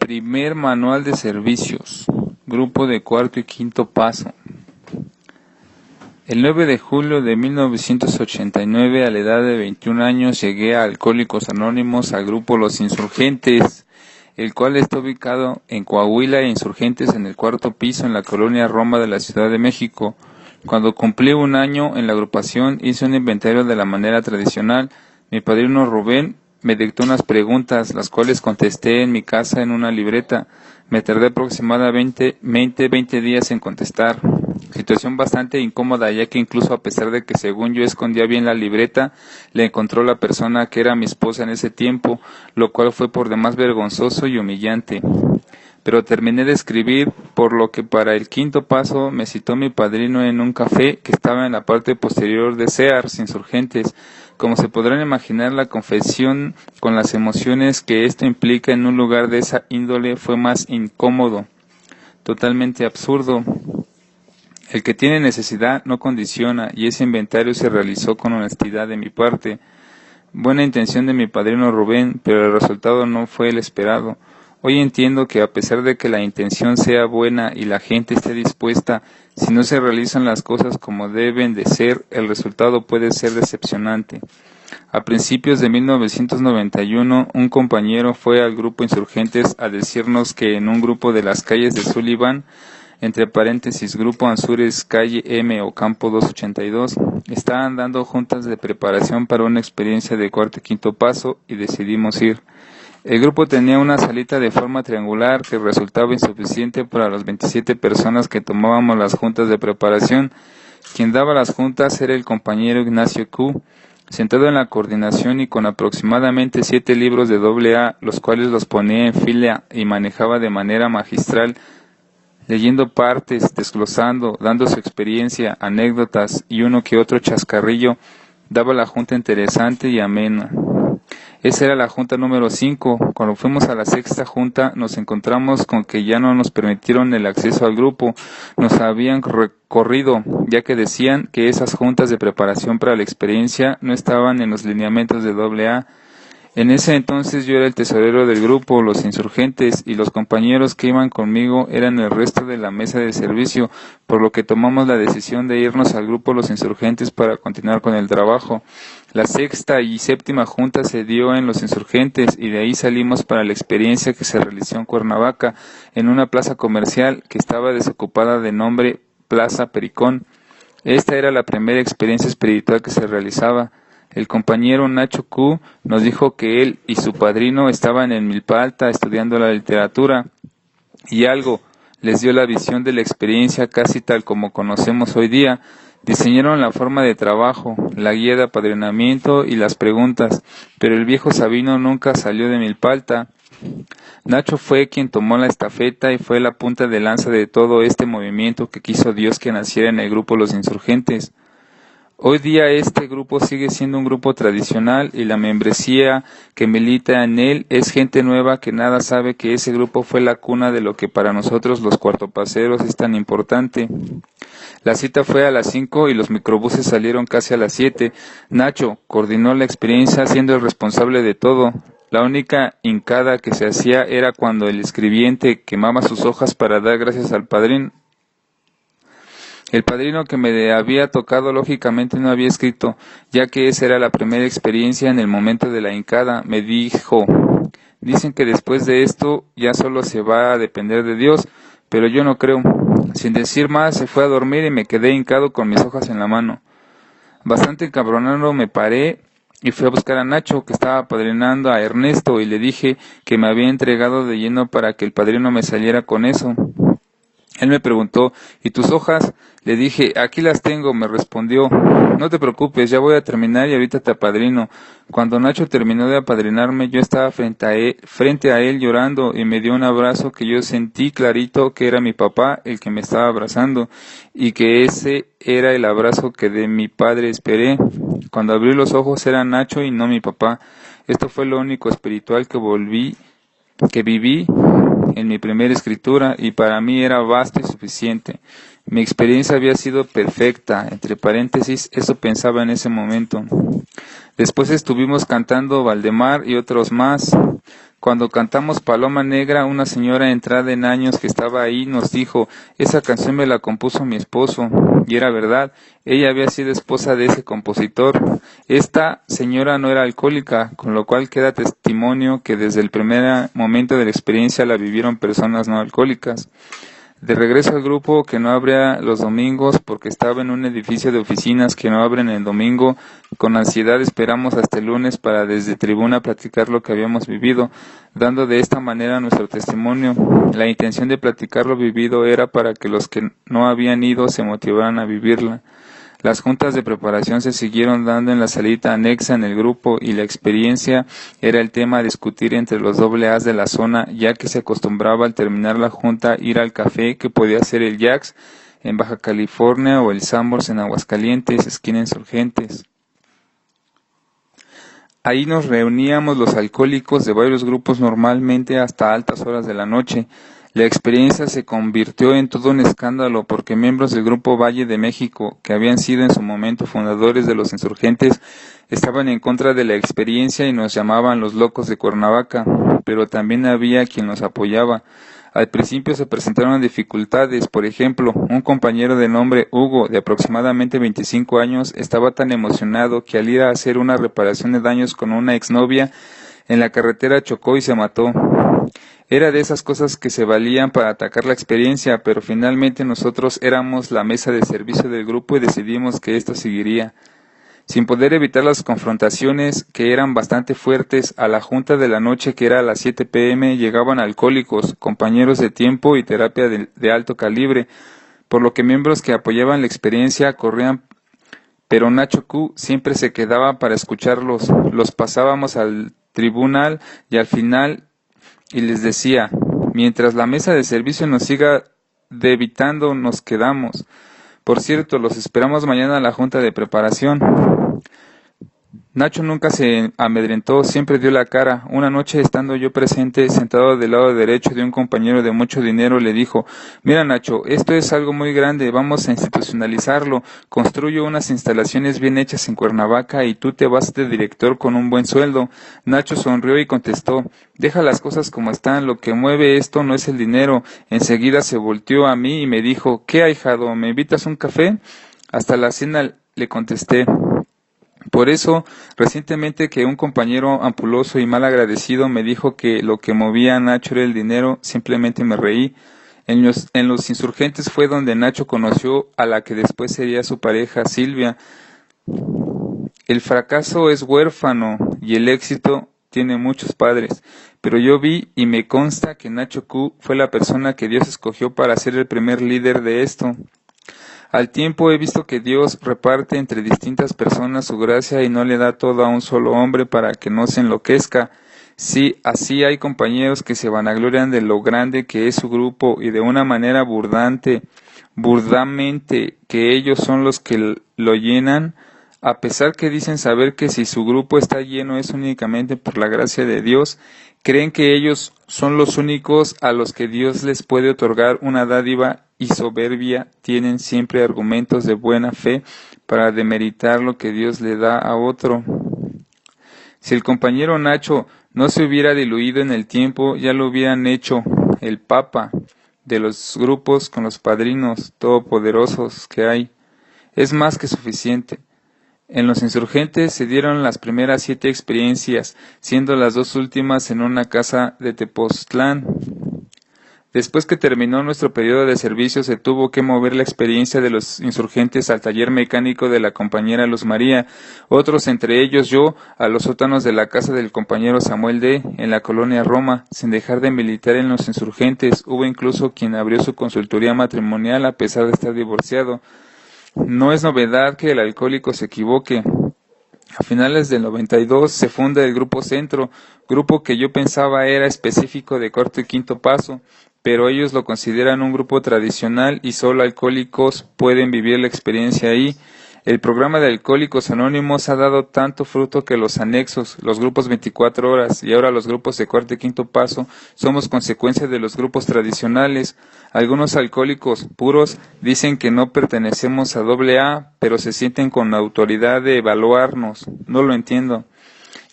Primer manual de servicios, grupo de cuarto y quinto paso. El 9 de julio de 1989, a la edad de 21 años, llegué a Alcohólicos Anónimos al grupo Los Insurgentes, el cual está ubicado en Coahuila e Insurgentes en el cuarto piso en la colonia Roma de la Ciudad de México. Cuando cumplí un año en la agrupación, hice un inventario de la manera tradicional. Mi padrino Rubén me dictó unas preguntas, las cuales contesté en mi casa en una libreta. Me tardé aproximadamente 20 días en contestar. Situación bastante incómoda, ya que incluso a pesar de que según yo escondía bien la libreta, le encontró la persona que era mi esposa en ese tiempo, lo cual fue por demás vergonzoso y humillante. Pero terminé de escribir, por lo que para el quinto paso me citó mi padrino en un café que estaba en la parte posterior de Sears Insurgentes. Como se podrán imaginar, la confesión con las emociones que esto implica en un lugar de esa índole fue más incómodo, totalmente absurdo. El que tiene necesidad no condiciona, y ese inventario se realizó con honestidad de mi parte. Buena intención de mi padrino Rubén, pero el resultado no fue el esperado. Hoy entiendo que a pesar de que la intención sea buena y la gente esté dispuesta, si no se realizan las cosas como deben de ser, el resultado puede ser decepcionante. A principios de 1991, un compañero fue al grupo Insurgentes a decirnos que en un grupo de las calles de Sullivan, entre paréntesis Grupo Anzures, calle M o Campo 282, estaban dando juntas de preparación para una experiencia de cuarto y quinto paso y decidimos ir. El grupo tenía una salita de forma triangular que resultaba insuficiente para las 27 personas que tomábamos las juntas de preparación. Quien daba las juntas era el compañero Ignacio Q., sentado en la coordinación y con aproximadamente 7 libros de AA, los cuales los ponía en fila y manejaba de manera magistral, leyendo partes, desglosando, dando su experiencia, anécdotas y uno que otro chascarrillo. Daba la junta interesante y amena. Esa era la junta número 5. Cuando fuimos a la sexta junta, nos encontramos con que ya no nos permitieron el acceso al grupo. Nos habían corrido, ya que decían que esas juntas de preparación para la experiencia no estaban en los lineamientos de AA. En ese entonces yo era el tesorero del grupo Los Insurgentes, y los compañeros que iban conmigo eran el resto de la mesa de servicio, por lo que tomamos la decisión de irnos al grupo Los Insurgentes para continuar con el trabajo. La sexta y séptima junta se dio en Los Insurgentes, y de ahí salimos para la experiencia que se realizó en Cuernavaca, en una plaza comercial que estaba desocupada, de nombre Plaza Pericón. Esta era la primera experiencia espiritual que se realizaba. El compañero Nacho Q. nos dijo que él y su padrino estaban en Milpa Alta estudiando la literatura, y algo les dio la visión de la experiencia casi tal como conocemos hoy día. Diseñaron la forma de trabajo, la guía de apadrinamiento y las preguntas, pero el viejo Sabino nunca salió de Milpa Alta. Nacho fue quien tomó la estafeta y fue la punta de lanza de todo este movimiento que quiso Dios que naciera en el grupo Los Insurgentes. Hoy día este grupo sigue siendo un grupo tradicional, y la membresía que milita en él es gente nueva que nada sabe que ese grupo fue la cuna de lo que para nosotros los cuartopaseros es tan importante. La cita fue a las 5 y los microbuses salieron casi a las 7. Nacho coordinó la experiencia siendo el responsable de todo. La única hincada que se hacía era cuando el escribiente quemaba sus hojas para dar gracias al padrino. El padrino que me había tocado lógicamente no había escrito, ya que esa era la primera experiencia. En el momento de la hincada me dijo: dicen que después de esto ya solo se va a depender de Dios, pero yo no creo. Sin decir más se fue a dormir y me quedé hincado con mis hojas en la mano. Bastante encabronado me paré y fui a buscar a Nacho, que estaba apadrinando a Ernesto, y le dije que me había entregado de lleno para que el padrino me saliera con eso. Él me preguntó: ¿y tus hojas? Le dije: aquí las tengo. Me respondió: no te preocupes, ya voy a terminar y ahorita te apadrino. Cuando Nacho terminó de apadrinarme, yo estaba frente a él llorando, y me dio un abrazo que yo sentí clarito que era mi papá el que me estaba abrazando, y que ese era el abrazo que de mi padre esperé. Cuando abrí los ojos era Nacho y no mi papá. Esto fue lo único espiritual que viví en mi primera escritura, y para mí era vasto y suficiente. Mi experiencia había sido perfecta, entre paréntesis, eso pensaba en ese momento. Después estuvimos cantando Valdemar y otros más. Cuando cantamos Paloma Negra, una señora entrada en años que estaba ahí nos dijo, esa canción me la compuso mi esposo. Y era verdad, ella había sido esposa de ese compositor. Esta señora no era alcohólica, con lo cual queda testimonio que desde el primer momento de la experiencia la vivieron personas no alcohólicas. De regreso al grupo que no abría los domingos porque estaba en un edificio de oficinas que no abren el domingo, con ansiedad esperamos hasta el lunes para desde tribuna platicar lo que habíamos vivido, dando de esta manera nuestro testimonio. La intención de platicar lo vivido era para que los que no habían ido se motivaran a vivirla. Las juntas de preparación se siguieron dando en la salita anexa en el grupo y la experiencia era el tema a discutir entre los AA de la zona, ya que se acostumbraba al terminar la junta ir al café que podía ser el Jack's en Baja California o el Sanborns en Aguascalientes, esquina Insurgentes. Ahí nos reuníamos los alcohólicos de varios grupos normalmente hasta altas horas de la noche. La experiencia se convirtió en todo un escándalo porque miembros del Grupo Valle de México, que habían sido en su momento fundadores de los insurgentes, estaban en contra de la experiencia y nos llamaban los locos de Cuernavaca, pero también había quien nos apoyaba. Al principio se presentaron dificultades, por ejemplo, un compañero de nombre Hugo, de aproximadamente 25 años, estaba tan emocionado que al ir a hacer una reparación de daños con una exnovia, en la carretera chocó y se mató. Era de esas cosas que se valían para atacar la experiencia, pero finalmente nosotros éramos la mesa de servicio del grupo y decidimos que esto seguiría. Sin poder evitar las confrontaciones, que eran bastante fuertes, a la junta de la noche, que era a las 7 p.m., llegaban alcohólicos, compañeros de tiempo y terapia de alto calibre, por lo que miembros que apoyaban la experiencia corrían, pero Nacho Q siempre se quedaba para escucharlos. Los pasábamos al tribunal y al final y les decía, mientras la mesa de servicio nos siga debitando, nos quedamos. Por cierto, los esperamos mañana a la junta de preparación. Nacho nunca se amedrentó, siempre dio la cara. Una noche, estando yo presente, sentado del lado derecho de un compañero de mucho dinero, le dijo, mira Nacho, esto es algo muy grande, vamos a institucionalizarlo, construyo unas instalaciones bien hechas en Cuernavaca y tú te vas de director con un buen sueldo. Nacho sonrió y contestó, deja las cosas como están, lo que mueve esto no es el dinero. Enseguida se volteó a mí y me dijo, ¿qué ahijado, me invitas un café? Hasta la cena, le contesté. Por eso, recientemente que un compañero ampuloso y mal agradecido me dijo que lo que movía a Nacho era el dinero, simplemente me reí. En los insurgentes fue donde Nacho conoció a la que después sería su pareja, Silvia. El fracaso es huérfano y el éxito tiene muchos padres, pero yo vi y me consta que Nacho Q fue la persona que Dios escogió para ser el primer líder de esto. Al tiempo he visto que Dios reparte entre distintas personas su gracia y no le da todo a un solo hombre para que no se enloquezca. Sí, así hay compañeros que se vanaglorian de lo grande que es su grupo y de una manera burdamente, que ellos son los que lo llenan, a pesar que dicen saber que si su grupo está lleno es únicamente por la gracia de Dios, creen que ellos son los únicos a los que Dios les puede otorgar una dádiva y soberbia, tienen siempre argumentos de buena fe para demeritar lo que Dios le da a otro. Si el compañero Nacho no se hubiera diluido en el tiempo, ya lo hubieran hecho el Papa de los grupos con los padrinos todopoderosos que hay. Es más que suficiente. En los insurgentes se dieron las primeras 7 experiencias, siendo las 2 últimas en una casa de Tepoztlán. Después que terminó nuestro periodo de servicio, se tuvo que mover la experiencia de los insurgentes al taller mecánico de la compañera Luz María, otros, entre ellos yo, a los sótanos de la casa del compañero Samuel D., en la colonia Roma, sin dejar de militar en los insurgentes. Hubo incluso quien abrió su consultoría matrimonial a pesar de estar divorciado. No es novedad que el alcohólico se equivoque. A finales del 92 se funda el Grupo Centro, grupo que yo pensaba era específico de cuarto y quinto paso, pero ellos lo consideran un grupo tradicional y solo alcohólicos pueden vivir la experiencia ahí. El programa de Alcohólicos Anónimos ha dado tanto fruto que los anexos, los grupos 24 horas y ahora los grupos de cuarto y quinto paso somos consecuencia de los grupos tradicionales. Algunos alcohólicos puros dicen que no pertenecemos a AA, pero se sienten con la autoridad de evaluarnos. No lo entiendo.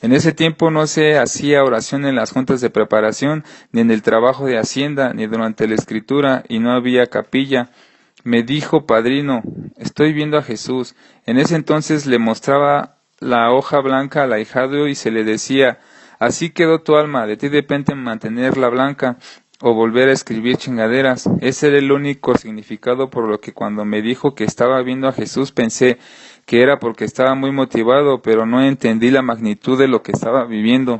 En ese tiempo no se hacía oración en las juntas de preparación, ni en el trabajo de hacienda, ni durante la escritura, y no había capilla. Me dijo padrino, estoy viendo a Jesús. En ese entonces le mostraba la hoja blanca al ahijado y se le decía, así quedó tu alma, de ti depende mantenerla blanca o volver a escribir chingaderas. Ese era el único significado, por lo que cuando me dijo que estaba viendo a Jesús pensé que era porque estaba muy motivado, pero no entendí la magnitud de lo que estaba viviendo.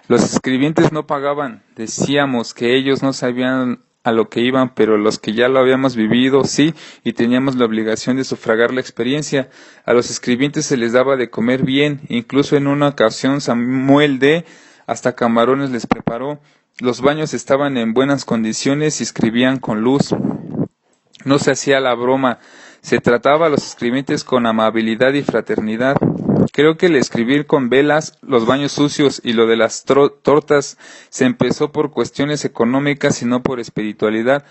Los escribientes no pagaban, decíamos que ellos no sabían a lo que iban, pero los que ya lo habíamos vivido, sí, y teníamos la obligación de sufragar la experiencia. A los escribientes se les daba de comer bien, incluso en una ocasión Samuel D. hasta camarones les preparó. Los baños estaban en buenas condiciones y escribían con luz. No se hacía la broma, se trataba a los escribientes con amabilidad y fraternidad. Creo que el escribir con velas, los baños sucios y lo de las tortas se empezó por cuestiones económicas y no por espiritualidad.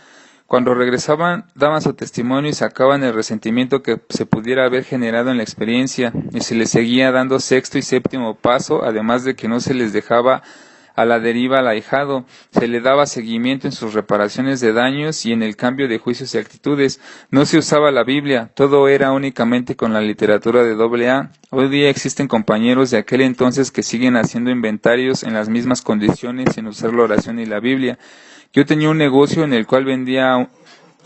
Cuando regresaban, daban su testimonio y sacaban el resentimiento que se pudiera haber generado en la experiencia, y se les seguía dando sexto y séptimo paso, además de que no se les dejaba a la deriva al ahijado, se le daba seguimiento en sus reparaciones de daños y en el cambio de juicios y actitudes. No se usaba la Biblia, todo era únicamente con la literatura de AA. Hoy día existen compañeros de aquel entonces que siguen haciendo inventarios en las mismas condiciones sin usar la oración y la Biblia. Yo tenía un negocio en el cual vendía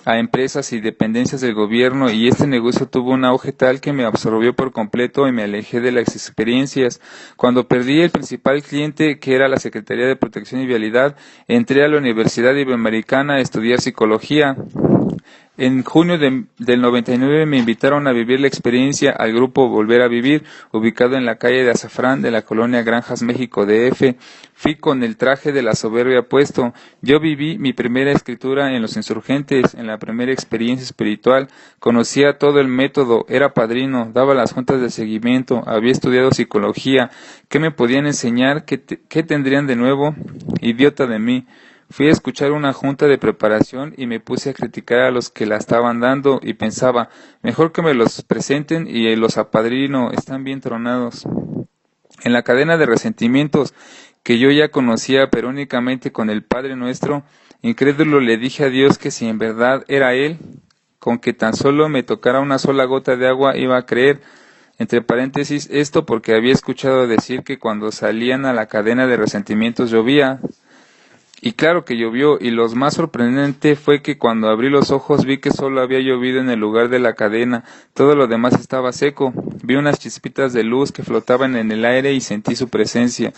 a empresas y dependencias del gobierno, y este negocio tuvo un auge tal que me absorbió por completo y me alejé de las experiencias. Cuando perdí el principal cliente, que era la Secretaría de Protección y Vialidad, entré a la Universidad Iberoamericana a estudiar psicología. En junio del 99 me invitaron a vivir la experiencia al grupo Volver a Vivir, ubicado en la calle de Azafrán de la colonia Granjas México DF. Fui con el traje de la soberbia puesto. Yo viví mi primera escritura en Los Insurgentes, en la primera experiencia espiritual. Conocía todo el método, era padrino, daba las juntas de seguimiento, había estudiado psicología. ¿Qué me podían enseñar? ¿Qué tendrían de nuevo? Idiota de mí. Fui a escuchar una junta de preparación y me puse a criticar a los que la estaban dando y pensaba, mejor que me los presenten y los apadrino, están bien tronados. En la cadena de resentimientos que yo ya conocía, pero únicamente con el Padre Nuestro, incrédulo le dije a Dios que si en verdad era Él, con que tan solo me tocara una sola gota de agua iba a creer. Entre paréntesis, esto porque había escuchado decir que cuando salían a la cadena de resentimientos llovía. Y claro que llovió, y lo más sorprendente fue que cuando abrí los ojos vi que solo había llovido en el lugar de la cadena, todo lo demás estaba seco. Vi unas chispitas de luz que flotaban en el aire y sentí su presencia.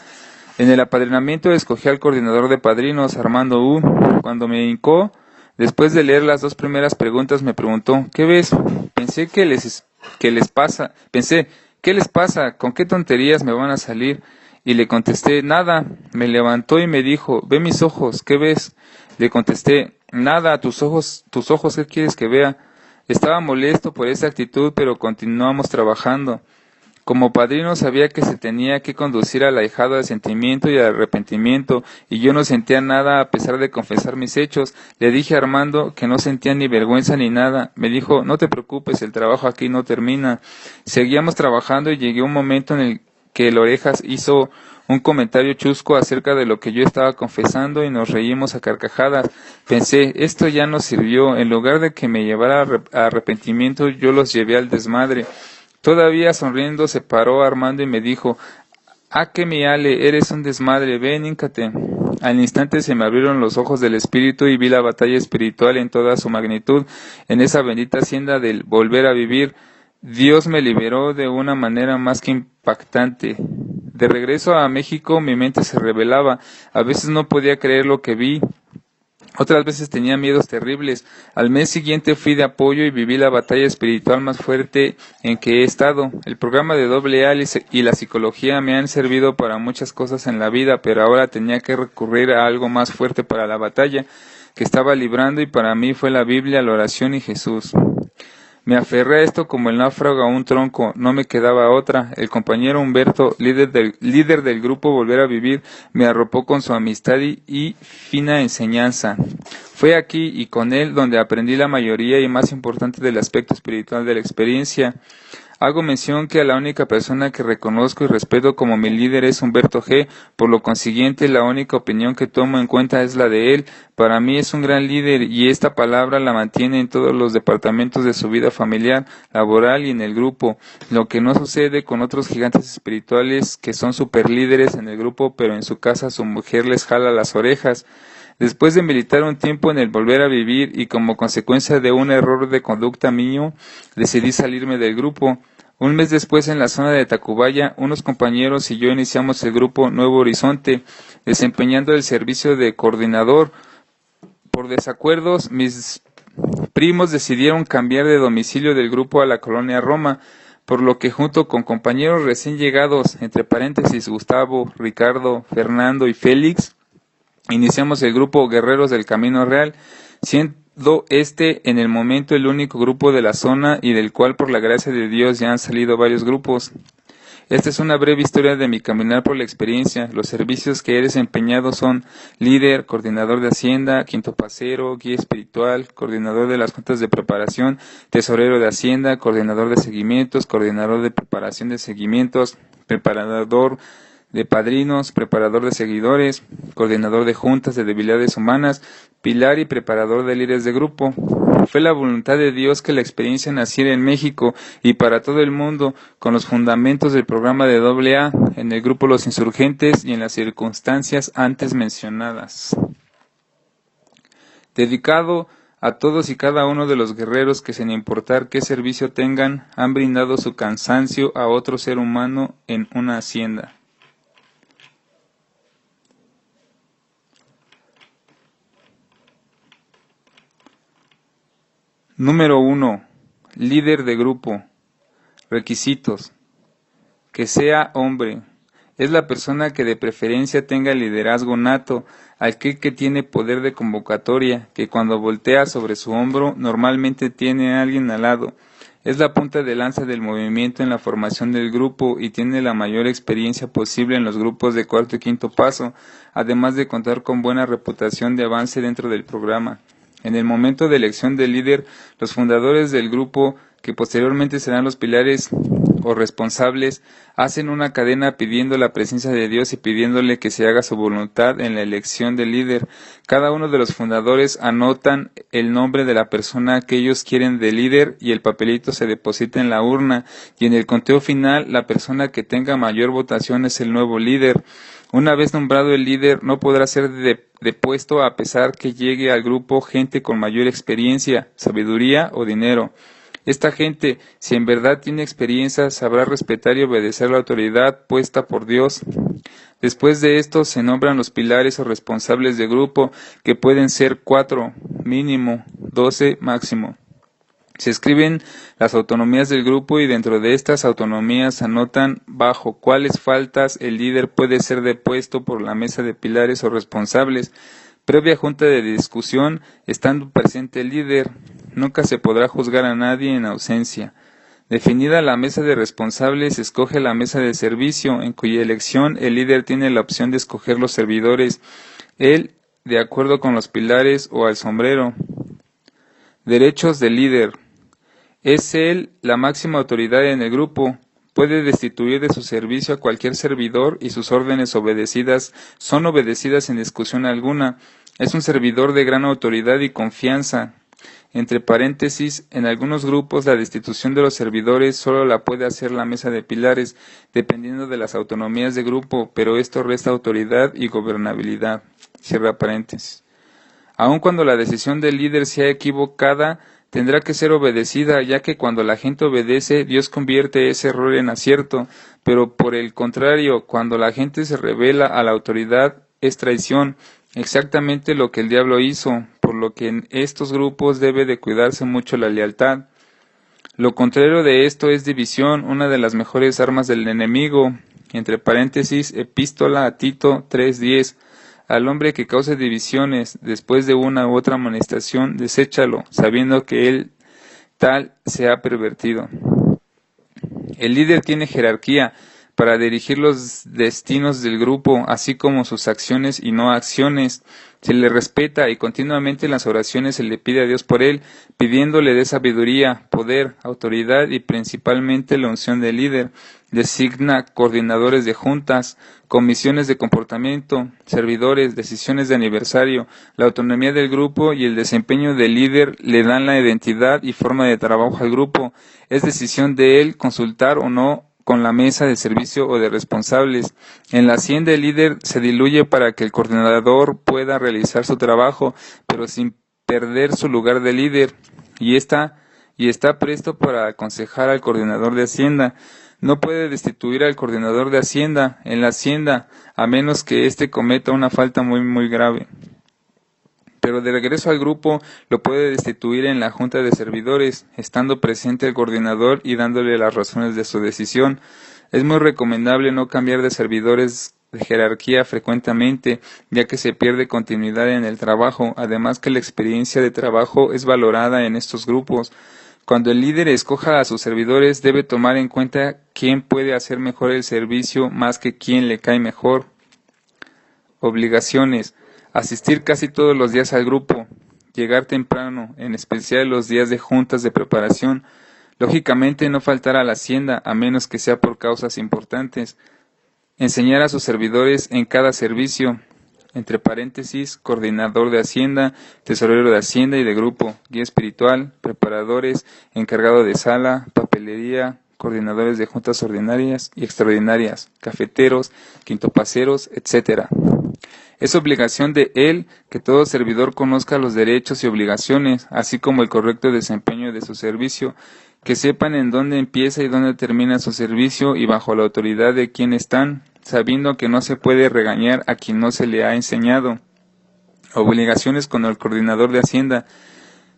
En el apadrinamiento escogí al coordinador de padrinos, Armando U. Cuando me hincó, después de leer las dos primeras preguntas, me preguntó, ¿qué ves? Pensé, ¿qué les pasa? ¿Con qué tonterías me van a salir? Y le contesté, nada. Me levantó y me dijo, ve mis ojos, ¿qué ves? Le contesté, nada, tus ojos, ¿qué quieres que vea? Estaba molesto por esa actitud, pero continuamos trabajando. Como padrino sabía que se tenía que conducir al ahijado al sentimiento y al arrepentimiento, y yo no sentía nada a pesar de confesar mis hechos. Le dije a Armando que no sentía ni vergüenza ni nada. Me dijo, no te preocupes, el trabajo aquí no termina. Seguíamos trabajando y llegué un momento en el que el Orejas hizo un comentario chusco acerca de lo que yo estaba confesando y nos reímos a carcajadas. Pensé, esto ya no sirvió. En lugar de que me llevara a arrepentimiento, yo los llevé al desmadre. Todavía sonriendo se paró Armando y me dijo, que mi Ale, eres un desmadre, ven, híncate. Al instante se me abrieron los ojos del espíritu y vi la batalla espiritual en toda su magnitud, en esa bendita hacienda del volver a vivir. Dios me liberó de una manera más que impactante. De regreso a México mi mente se rebelaba, a veces no podía creer lo que vi, otras veces tenía miedos terribles. Al mes siguiente fui de apoyo y viví la batalla espiritual más fuerte en que he estado. El programa de AA y la psicología me han servido para muchas cosas en la vida, pero ahora tenía que recurrir a algo más fuerte para la batalla que estaba librando, y para mí fue la Biblia, la oración y Jesús. Me aferré a esto como el náufrago a un tronco, no me quedaba otra. El compañero Humberto, líder del grupo Volver a Vivir, me arropó con su amistad y fina enseñanza. Fue aquí y con él donde aprendí la mayoría y más importante del aspecto espiritual de la experiencia. Hago mención que a la única persona que reconozco y respeto como mi líder es Humberto G. Por lo consiguiente, la única opinión que tomo en cuenta es la de él. Para mí es un gran líder y esta palabra la mantiene en todos los departamentos de su vida familiar, laboral y en el grupo. Lo que no sucede con otros gigantes espirituales que son superlíderes en el grupo, pero en su casa su mujer les jala las orejas. Después de militar un tiempo en el Volver a Vivir y como consecuencia de un error de conducta mío, decidí salirme del grupo. Un mes después, en la zona de Tacubaya, unos compañeros y yo iniciamos el grupo Nuevo Horizonte, desempeñando el servicio de coordinador. Por desacuerdos, mis primos decidieron cambiar de domicilio del grupo a la colonia Roma, por lo que junto con compañeros recién llegados, entre paréntesis Gustavo, Ricardo, Fernando y Félix, iniciamos el grupo Guerreros del Camino Real, siendo este en el momento el único grupo de la zona y del cual por la gracia de Dios ya han salido varios grupos. Esta es una breve historia de mi caminar por la experiencia. Los servicios que he desempeñado son líder, coordinador de Hacienda, quinto pasero, guía espiritual, coordinador de las juntas de preparación, tesorero de Hacienda, coordinador de seguimientos, coordinador de preparación de seguimientos, preparador de padrinos, preparador de seguidores, coordinador de juntas de debilidades humanas, pilar y preparador de líderes de grupo. Fue la voluntad de Dios que la experiencia naciera en México y para todo el mundo, con los fundamentos del programa de AA, en el grupo Los Insurgentes y en las circunstancias antes mencionadas. Dedicado a todos y cada uno de los guerreros que, sin importar qué servicio tengan, han brindado su cansancio a otro ser humano en una hacienda. Número 1. Líder de grupo. Requisitos. Que sea hombre. Es la persona que de preferencia tenga liderazgo nato, aquel que tiene poder de convocatoria, que cuando voltea sobre su hombro normalmente tiene a alguien al lado. Es la punta de lanza del movimiento en la formación del grupo y tiene la mayor experiencia posible en los grupos de cuarto y quinto paso, además de contar con buena reputación de avance dentro del programa. En el momento de elección del líder, los fundadores del grupo, que posteriormente serán los pilares o responsables, hacen una cadena pidiendo la presencia de Dios y pidiéndole que se haga su voluntad en la elección del líder. Cada uno de los fundadores anotan el nombre de la persona que ellos quieren de líder y el papelito se deposita en la urna y en el conteo final la persona que tenga mayor votación es el nuevo líder. Una vez nombrado el líder, no podrá ser depuesto a pesar que llegue al grupo gente con mayor experiencia, sabiduría o dinero. Esta gente, si en verdad tiene experiencia, sabrá respetar y obedecer la autoridad puesta por Dios. Después de esto se nombran los pilares o responsables de grupo, que pueden ser 4 mínimo, 12 máximo. Se escriben las autonomías del grupo y dentro de estas autonomías anotan bajo cuáles faltas el líder puede ser depuesto por la mesa de pilares o responsables. Previa junta de discusión, estando presente el líder, nunca se podrá juzgar a nadie en ausencia. Definida la mesa de responsables, se escoge la mesa de servicio, en cuya elección el líder tiene la opción de escoger los servidores, él de acuerdo con los pilares o al sombrero. Derechos del líder. Es él la máxima autoridad en el grupo. Puede destituir de su servicio a cualquier servidor y sus órdenes son obedecidas sin discusión alguna. Es un servidor de gran autoridad y confianza. Entre paréntesis, en algunos grupos la destitución de los servidores solo la puede hacer la mesa de pilares, dependiendo de las autonomías de grupo, pero esto resta autoridad y gobernabilidad. Cierra paréntesis. Aun cuando la decisión del líder sea equivocada, tendrá que ser obedecida, ya que cuando la gente obedece, Dios convierte ese error en acierto, pero por el contrario, cuando la gente se rebela a la autoridad, es traición, exactamente lo que el diablo hizo, por lo que en estos grupos debe de cuidarse mucho la lealtad. Lo contrario de esto es división, una de las mejores armas del enemigo, entre paréntesis, Epístola a Tito 3:10. Al hombre que cause divisiones, después de una u otra amonestación, deséchalo, sabiendo que tal se ha pervertido. El líder tiene jerarquía para dirigir los destinos del grupo, así como sus acciones y no acciones. Se le respeta y continuamente en las oraciones se le pide a Dios por él, pidiéndole de sabiduría, poder, autoridad y principalmente la unción del líder. Designa coordinadores de juntas, comisiones de comportamiento, servidores, decisiones de aniversario. La autonomía del grupo y el desempeño del líder le dan la identidad y forma de trabajo al grupo. Es decisión de él consultar o no con la mesa de servicio o de responsables. En la hacienda el líder se diluye para que el coordinador pueda realizar su trabajo, pero sin perder su lugar de líder, y está presto para aconsejar al coordinador de hacienda. No puede destituir al coordinador de hacienda en la hacienda, a menos que éste cometa una falta muy grave. Pero de regreso al grupo lo puede destituir en la junta de servidores, estando presente el coordinador y dándole las razones de su decisión. Es muy recomendable no cambiar de servidores de jerarquía frecuentemente, ya que se pierde continuidad en el trabajo, además que la experiencia de trabajo es valorada en estos grupos. Cuando el líder escoja a sus servidores, debe tomar en cuenta quién puede hacer mejor el servicio más que quién le cae mejor. Obligaciones: asistir casi todos los días al grupo, llegar temprano, en especial los días de juntas de preparación, lógicamente no faltar a la hacienda a menos que sea por causas importantes, enseñar a sus servidores en cada servicio, entre paréntesis, coordinador de hacienda, tesorero de hacienda y de grupo, guía espiritual, preparadores, encargado de sala, papelería, coordinadores de juntas ordinarias y extraordinarias, cafeteros, quintopaceros, etc. Es obligación de él que todo servidor conozca los derechos y obligaciones, así como el correcto desempeño de su servicio, que sepan en dónde empieza y dónde termina su servicio y bajo la autoridad de quién están, sabiendo que no se puede regañar a quien no se le ha enseñado. Obligaciones con el coordinador de Hacienda.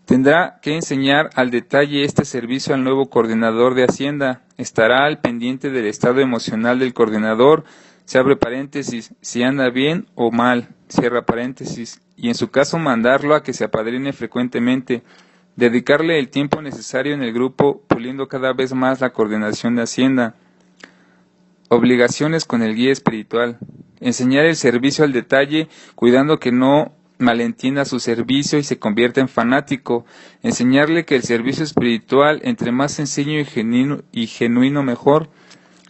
Tendrá que enseñar al detalle este servicio al nuevo coordinador de Hacienda. Estará al pendiente del estado emocional del coordinador, se abre paréntesis, si anda bien o mal, cierra paréntesis, y en su caso mandarlo a que se apadrine frecuentemente. Dedicarle el tiempo necesario en el grupo, puliendo cada vez más la coordinación de Hacienda. Obligaciones con el guía espiritual. Enseñar el servicio al detalle, cuidando que no malentienda su servicio y se convierta en fanático. Enseñarle que el servicio espiritual, entre más sencillo y genuino mejor.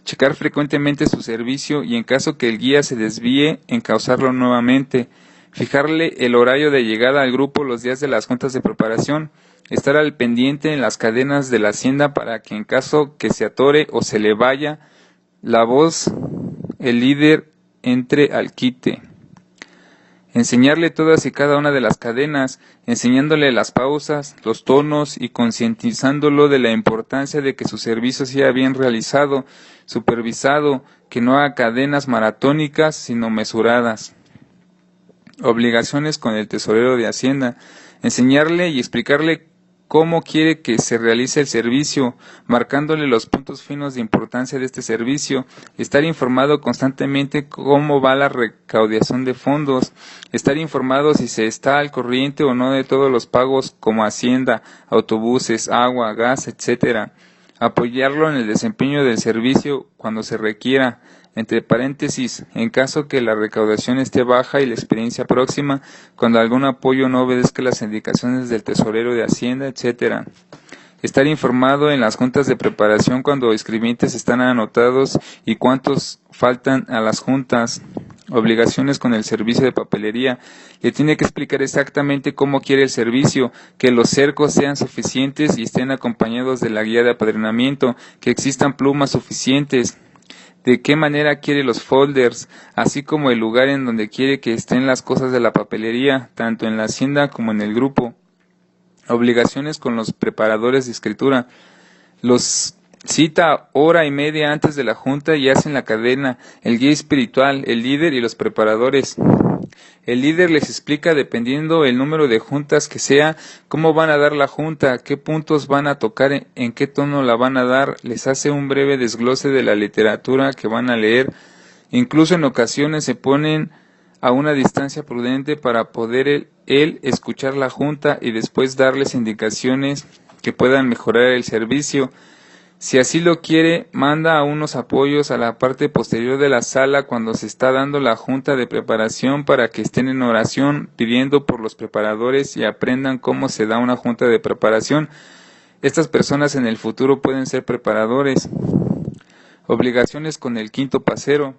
Checar frecuentemente su servicio y en caso que el guía se desvíe, encauzarlo nuevamente. Fijarle el horario de llegada al grupo los días de las juntas de preparación. Estar al pendiente en las cadenas de la hacienda para que en caso que se atore o se le vaya la voz, el líder entre al quite. Enseñarle todas y cada una de las cadenas, enseñándole las pausas, los tonos y concientizándolo de la importancia de que su servicio sea bien realizado, supervisado, que no haga cadenas maratónicas sino mesuradas. Obligaciones con el tesorero de Hacienda. Enseñarle y explicarle cómo quiere que se realice el servicio, marcándole los puntos finos de importancia de este servicio, estar informado constantemente cómo va la recaudación de fondos, estar informado si se está al corriente o no de todos los pagos como hacienda, autobuses, agua, gas, etc. Apoyarlo en el desempeño del servicio cuando se requiera, entre paréntesis, en caso que la recaudación esté baja y la experiencia próxima, cuando algún apoyo no obedezca las indicaciones del tesorero de Hacienda, etc. Estar informado en las juntas de preparación cuando escribientes están anotados y cuántos faltan a las juntas. Obligaciones con el servicio de papelería. Le tiene que explicar exactamente cómo quiere el servicio, que los cercos sean suficientes y estén acompañados de la guía de apadrinamiento, que existan plumas suficientes, de qué manera quiere los folders, así como el lugar en donde quiere que estén las cosas de la papelería, tanto en la hacienda como en el grupo. Obligaciones con los preparadores de escritura. Los cita hora y media antes de la junta y hacen la cadena, el guía espiritual, el líder y los preparadores. El líder les explica, dependiendo el número de juntas que sea, cómo van a dar la junta, qué puntos van a tocar, en qué tono la van a dar, les hace un breve desglose de la literatura que van a leer. Incluso en ocasiones se ponen a una distancia prudente para poder él escuchar la junta y después darles indicaciones que puedan mejorar el servicio. Si así lo quiere, manda a unos apoyos a la parte posterior de la sala cuando se está dando la junta de preparación para que estén en oración pidiendo por los preparadores y aprendan cómo se da una junta de preparación. Estas personas en el futuro pueden ser preparadores. Obligaciones con el quinto pasero.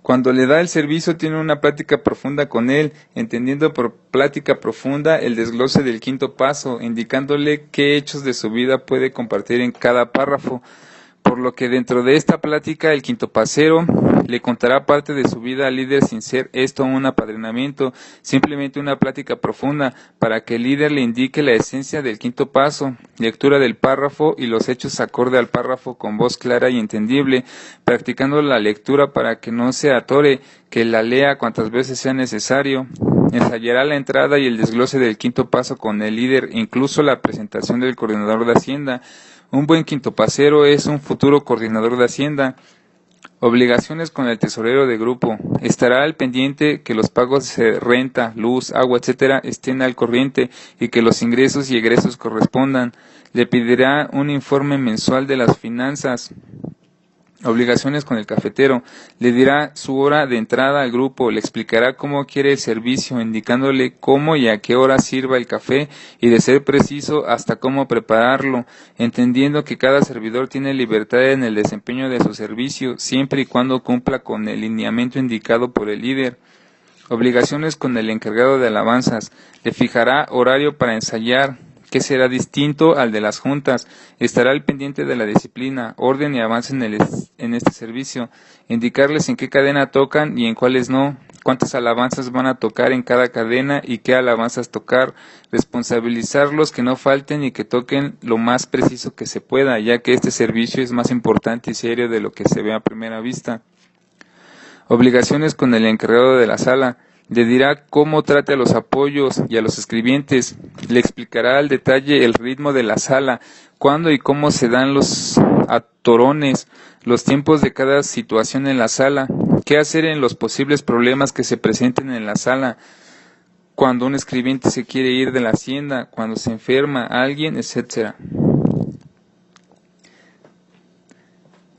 Cuando le da el servicio tiene una plática profunda con él, entendiendo por plática profunda el desglose del quinto paso, indicándole qué hechos de su vida puede compartir en cada párrafo, por lo que dentro de esta plática el quinto pasero le contará parte de su vida al líder sin ser esto un apadrinamiento, simplemente una plática profunda para que el líder le indique la esencia del quinto paso, lectura del párrafo y los hechos acorde al párrafo con voz clara y entendible, practicando la lectura para que no se atore, que la lea cuantas veces sea necesario. Ensayará la entrada y el desglose del quinto paso con el líder, incluso la presentación del coordinador de Hacienda. Un buen quinto pasero es un futuro coordinador de Hacienda. Obligaciones con el tesorero de grupo. Estará al pendiente que los pagos de renta, luz, agua, etcétera, estén al corriente y que los ingresos y egresos correspondan. Le pedirá un informe mensual de las finanzas. Obligaciones con el cafetero. Le dirá su hora de entrada al grupo, le explicará cómo quiere el servicio, indicándole cómo y a qué hora sirva el café y, de ser preciso, hasta cómo prepararlo, entendiendo que cada servidor tiene libertad en el desempeño de su servicio, siempre y cuando cumpla con el lineamiento indicado por el líder. Obligaciones con el encargado de alabanzas. Le fijará horario para ensayar, que será distinto al de las juntas. Estará al pendiente de la disciplina, orden y avance en este servicio, indicarles en qué cadena tocan y en cuáles no, cuántas alabanzas van a tocar en cada cadena y qué alabanzas tocar, responsabilizarlos que no falten y que toquen lo más preciso que se pueda, ya que este servicio es más importante y serio de lo que se ve a primera vista. Obligaciones con el encargado de la sala. Le dirá cómo trate a los apoyos y a los escribientes, le explicará al detalle el ritmo de la sala, cuándo y cómo se dan los atorones, los tiempos de cada situación en la sala, qué hacer en los posibles problemas que se presenten en la sala, cuando un escribiente se quiere ir de la hacienda, cuando se enferma alguien, etc.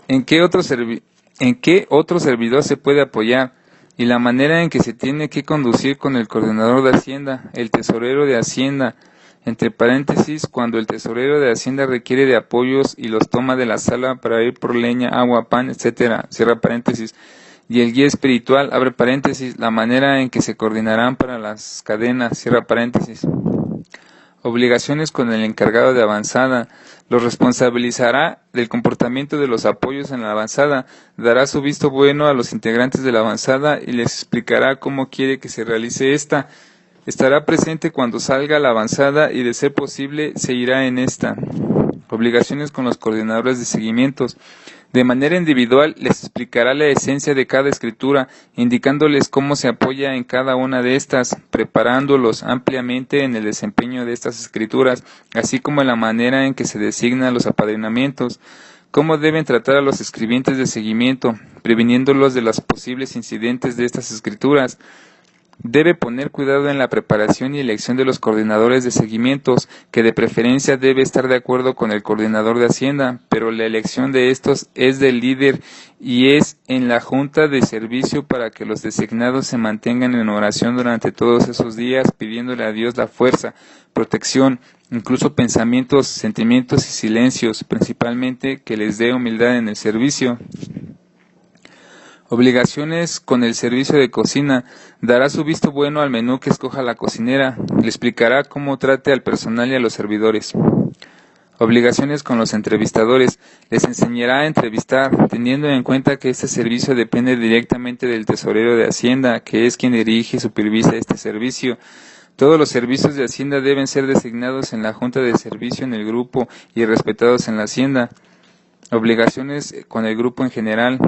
¿En qué otro servidor se puede apoyar? Y la manera en que se tiene que conducir con el coordinador de Hacienda, el tesorero de Hacienda, entre paréntesis, cuando el tesorero de Hacienda requiere de apoyos y los toma de la sala para ir por leña, agua, pan, etcétera, cierra paréntesis, y el guía espiritual, abre paréntesis, la manera en que se coordinarán para las cadenas, cierra paréntesis. Obligaciones con el encargado de avanzada. Los responsabilizará del comportamiento de los apoyos en la avanzada, dará su visto bueno a los integrantes de la avanzada y les explicará cómo quiere que se realice esta. Estará presente cuando salga la avanzada y, de ser posible, se irá en esta. Obligaciones con los coordinadores de seguimientos. De manera individual les explicará la esencia de cada escritura, indicándoles cómo se apoya en cada una de estas, preparándolos ampliamente en el desempeño de estas escrituras, así como en la manera en que se designan los apadrinamientos, cómo deben tratar a los escribientes de seguimiento, previniéndolos de los posibles incidentes de estas escrituras. Debe poner cuidado en la preparación y elección de los coordinadores de seguimientos, que de preferencia debe estar de acuerdo con el coordinador de Hacienda, pero la elección de estos es del líder y es en la junta de servicio para que los designados se mantengan en oración durante todos esos días, pidiéndole a Dios la fuerza, protección, incluso pensamientos, sentimientos y silencios, principalmente que les dé humildad en el servicio. Obligaciones con el servicio de cocina. Dará su visto bueno al menú que escoja la cocinera. Le explicará cómo trate al personal y a los servidores. Obligaciones con los entrevistadores. Les enseñará a entrevistar, teniendo en cuenta que este servicio depende directamente del tesorero de Hacienda, que es quien dirige y supervisa este servicio. Todos los servicios de Hacienda deben ser designados en la junta de servicio en el grupo y respetados en la Hacienda. Obligaciones con el grupo en general.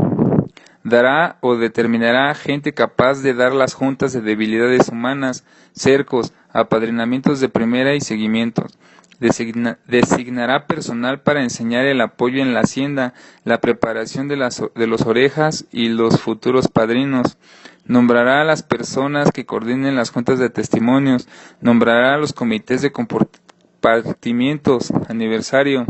Dará o determinará gente capaz de dar las juntas de debilidades humanas, cercos, apadrinamientos de primera y seguimientos. Designará personal para enseñar el apoyo en la hacienda, la preparación de los orejas y los futuros padrinos. nombrará a las personas que coordinen las juntas de testimonios, nombrará a los comités de compartimientos, aniversario.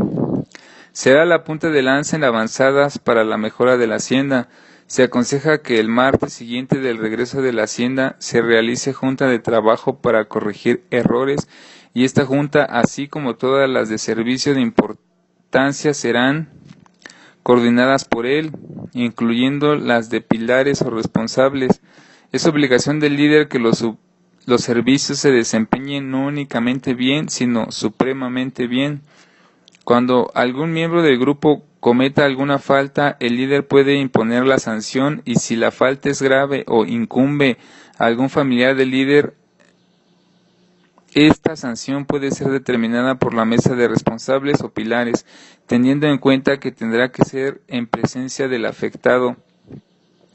Será la punta de lanza en avanzadas para la mejora de la hacienda. Se aconseja que el martes siguiente del regreso de la hacienda se realice junta de trabajo para corregir errores, y esta junta, así como todas las de servicio de importancia, serán coordinadas por él, incluyendo las de pilares o responsables. Es obligación del líder que los servicios se desempeñen no únicamente bien, sino supremamente bien. Cuando algún miembro del grupo cometa alguna falta, el líder puede imponer la sanción, y si la falta es grave o incumbe a algún familiar del líder, esta sanción puede ser determinada por la mesa de responsables o pilares, teniendo en cuenta que tendrá que ser en presencia del afectado.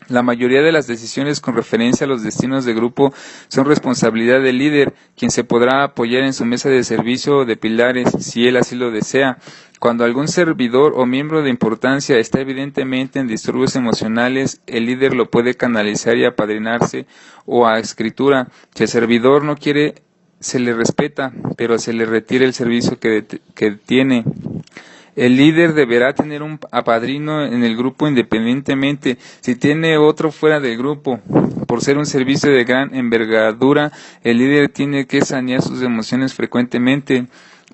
La mayoría de las decisiones con referencia a los destinos de grupo son responsabilidad del líder, quien se podrá apoyar en su mesa de servicio o de pilares, si él así lo desea. Cuando algún servidor o miembro de importancia está evidentemente en disturbios emocionales, el líder lo puede canalizar y apadrinarse o a escritura. Si el servidor no quiere, se le respeta, pero se le retira el servicio que tiene. El líder deberá tener un apadrino en el grupo independientemente si tiene otro fuera del grupo. Por ser un servicio de gran envergadura, el líder tiene que sanear sus emociones frecuentemente.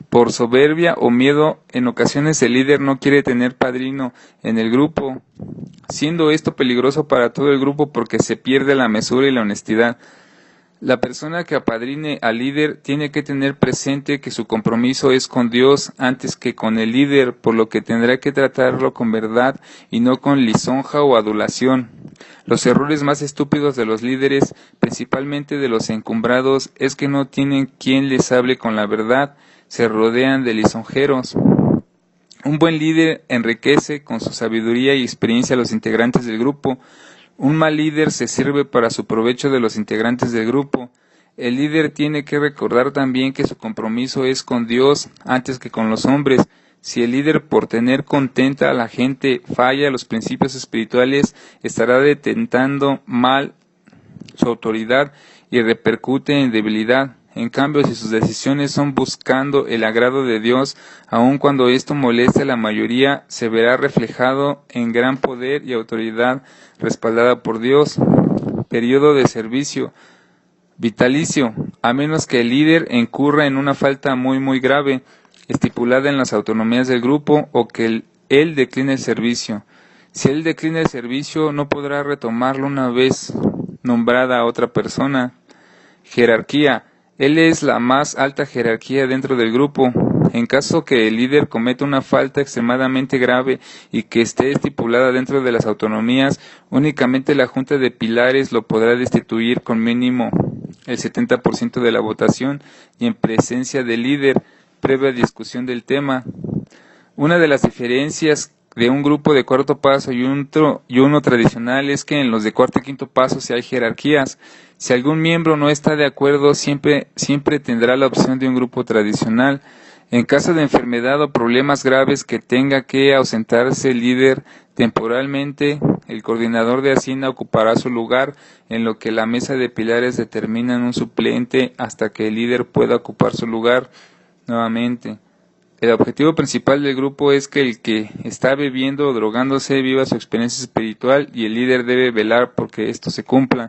Por soberbia o miedo, en ocasiones el líder no quiere tener padrino en el grupo, siendo esto peligroso para todo el grupo porque se pierde la mesura y la honestidad. La persona que apadrine al líder tiene que tener presente que su compromiso es con Dios antes que con el líder, por lo que tendrá que tratarlo con verdad y no con lisonja o adulación. Los errores más estúpidos de los líderes, principalmente de los encumbrados, es que no tienen quien les hable con la verdad, se rodean de lisonjeros. Un buen líder enriquece con su sabiduría y experiencia a los integrantes del grupo. Un mal líder se sirve para su provecho de los integrantes del grupo. El líder tiene que recordar también que su compromiso es con Dios antes que con los hombres. Si el líder, por tener contenta a la gente, falla los principios espirituales, estará detentando mal su autoridad y repercute en debilidad. En cambio, si sus decisiones son buscando el agrado de Dios, aun cuando esto moleste a la mayoría, se verá reflejado en gran poder y autoridad respaldada por Dios. Periodo de servicio vitalicio, a menos que el líder incurra en una falta muy grave, estipulada en las autonomías del grupo, o que él decline el servicio. Si él declina el servicio, no podrá retomarlo una vez nombrada a otra persona. Jerarquía. Él es la más alta jerarquía dentro del grupo. En caso que el líder cometa una falta extremadamente grave y que esté estipulada dentro de las autonomías, únicamente la Junta de Pilares lo podrá destituir con mínimo el 70% de la votación y en presencia del líder, previa discusión del tema. Una de las diferencias de un grupo de cuarto paso y uno tradicional es que en los de cuarto y quinto paso sí hay jerarquías. Si algún miembro no está de acuerdo, siempre tendrá la opción de un grupo tradicional. En caso de enfermedad o problemas graves que tenga que ausentarse el líder temporalmente, el coordinador de hacienda ocupará su lugar, en lo que la mesa de pilares determina un suplente hasta que el líder pueda ocupar su lugar nuevamente. El objetivo principal del grupo es que el que está bebiendo o drogándose viva su experiencia espiritual, y el líder debe velar porque esto se cumpla.